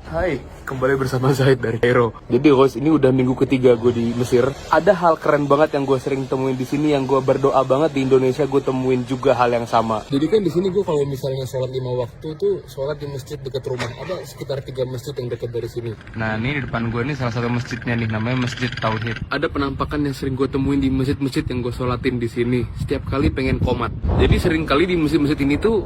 Hai, kembali bersama Zaid dari Kairo. Jadi guys, ini udah minggu ketiga gue di Mesir. Ada hal keren banget yang gue sering temuin di sini, yang gue berdoa banget di Indonesia gue temuin juga hal yang sama. Jadi kan di sini gue kalau misalnya sholat 5 waktu tuh sholat di masjid dekat rumah. Ada sekitar 3 masjid yang dekat dari sini. Nah ini di depan gue nih salah satu masjidnya nih, namanya Masjid Tauhid. Ada penampakan yang sering gue temuin di masjid-masjid yang gue sholatin di sini. Setiap kali pengen komat. Jadi sering kali di masjid-masjid ini tuh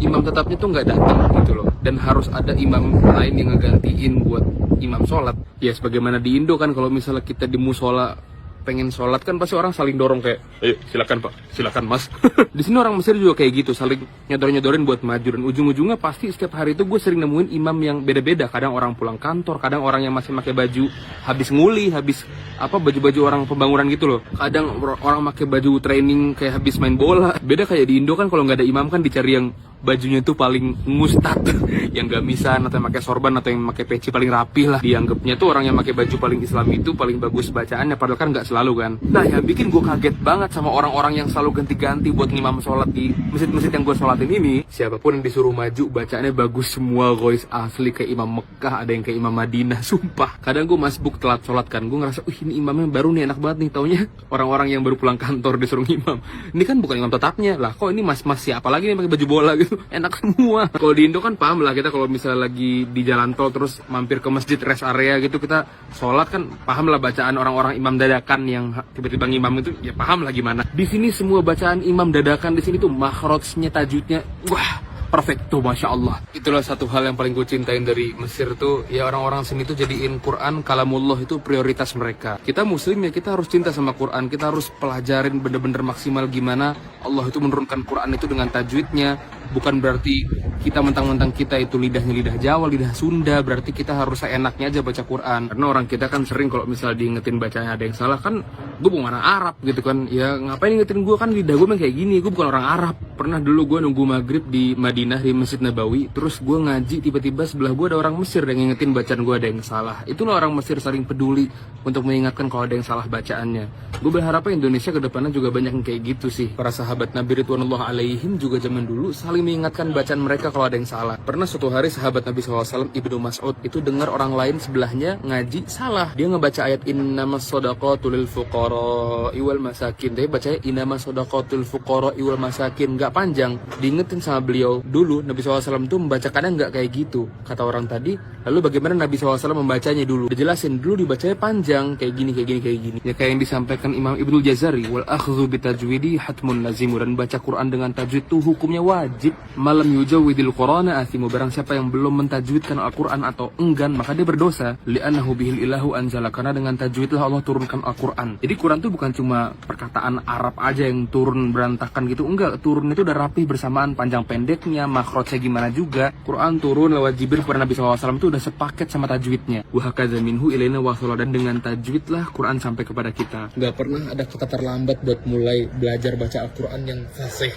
imam tetapnya tuh nggak datang gitu loh. Dan harus ada imam lain yang ngegantiin buat imam sholat. Ya sebagaimana di Indo kan, kalau misalnya kita di musola pengen sholat kan pasti orang saling dorong kayak, ayo silakan pak, silakan mas. Di sini orang Mesir juga kayak gitu, saling nyodor-nyodorin buat maju. Dan ujung-ujungnya pasti setiap hari itu gue sering nemuin imam yang beda-beda. Kadang orang pulang kantor, kadang orang yang masih pakai baju habis nguli, habis baju-baju orang pembangunan gitu loh. Kadang orang pakai baju training kayak habis main bola. Beda kayak di Indo kan, kalau nggak ada imam kan dicari yang bajunya tuh paling ngustad, yang gamisan atau yang pakai sorban atau yang pakai peci paling rapih lah. Dianggapnya tuh orang yang pakai baju paling Islam itu paling bagus bacaannya, padahal kan nggak selalu kan. Nah yang bikin gue kaget banget sama orang-orang yang selalu ganti-ganti buat ngimam sholat di masjid-masjid yang gue sholatin ini. Siapapun yang disuruh maju bacaannya bagus semua guys, asli kayak imam Mekah, ada yang kayak imam Madinah, sumpah. Kadang gue masbuk telat sholat kan, gue ngerasa, ini imamnya baru nih, enak banget nih. Taunya orang-orang yang baru pulang kantor disuruh ngimam. Ini kan bukan imam tetapnya lah, kok ini mas-mas siapa lagi nih pakai baju bola gitu. Enak semua. Kalau di Indo kan paham lah kita, kalau misalnya lagi di jalan tol terus mampir ke masjid rest area gitu, kita sholat kan paham lah bacaan orang-orang imam dadakan yang tiba-tiba ngimam itu, ya paham lah gimana. Di sini semua bacaan imam dadakan di sini tuh makhrajnya, tajwidnya, wah perfect tuh, masya Allah. Itulah satu hal yang paling gue cintain dari Mesir tuh, ya orang-orang sini tuh jadiin Quran kalamullah itu prioritas mereka. Kita muslim ya, kita harus cinta sama Quran, kita harus pelajarin bener-bener maksimal gimana Allah itu menurunkan Quran itu dengan tajwidnya. Bukan berarti kita mentang-mentang kita itu lidahnya lidah Jawa, lidah Sunda, berarti kita harus seenaknya aja baca Quran. Karena orang kita kan sering kalau misalnya diingetin bacanya ada yang salah, kan gue bukan orang Arab gitu kan. Ya ngapain ingetin gue, kan lidah gue memang kayak gini, gue bukan orang Arab. Pernah dulu gue nunggu maghrib di Madinah di Masjid Nabawi, terus gue ngaji, tiba-tiba sebelah gue ada orang Mesir yang ngingetin bacaan gue ada yang salah. Itulah orang Mesir saling peduli untuk mengingatkan kalau ada yang salah bacaannya. Gue berharap Indonesia kedepannya juga banyak yang kayak gitu sih. Para sahabat Nabi Ridwanullah alaihim juga zaman dulu saling mengingatkan bacaan mereka kalau ada yang salah. Pernah suatu hari sahabat Nabi SAW Ibnu Mas'ud itu dengar orang lain sebelahnya ngaji salah. Dia ngebaca ayat innamas shadaqatu lil fuqara wal masakin. Dia bacanya innamas shadaqatul fuqara wal masakin, nggak panjang. Diingetin sama beliau, dulu Nabi SAW tuh membacakannya nggak kayak gitu, kata orang tadi. Lalu bagaimana Nabi SAW membacanya dulu? Dijelasin dulu dibacanya panjang, kayak gini, kayak gini, kayak gini. Ya kayak yang disampaikan Imam Ibnu Jazari, wal akhdhu bitajwidi hatmun lazimu, dan baca Quran dengan tajwid itu hukumnya wajib. Malam yujawidil Qur'ana athimu, barang siapa yang belum mentajwidkan Al-Quran atau enggan maka dia berdosa. Li'annahu bihil ilahu anzala, karena dengan tajwidlah Allah turunkan Al-Quran. Jadi Quran itu bukan cuma perkataan Arab aja yang turun berantakan gitu, enggak. Turun itu udah rapi bersamaan panjang pendeknya, makhrajnya gimana juga. Quran turun lewat Jibril kepada Nabi SAW itu udah sepaket sama tajwidnya. Wa hakadza minhu ilaina wasala, dan dengan tajwidlah Quran sampai kepada kita. Enggak pernah ada kata terlambat buat mulai belajar baca Al-Quran yang fasih.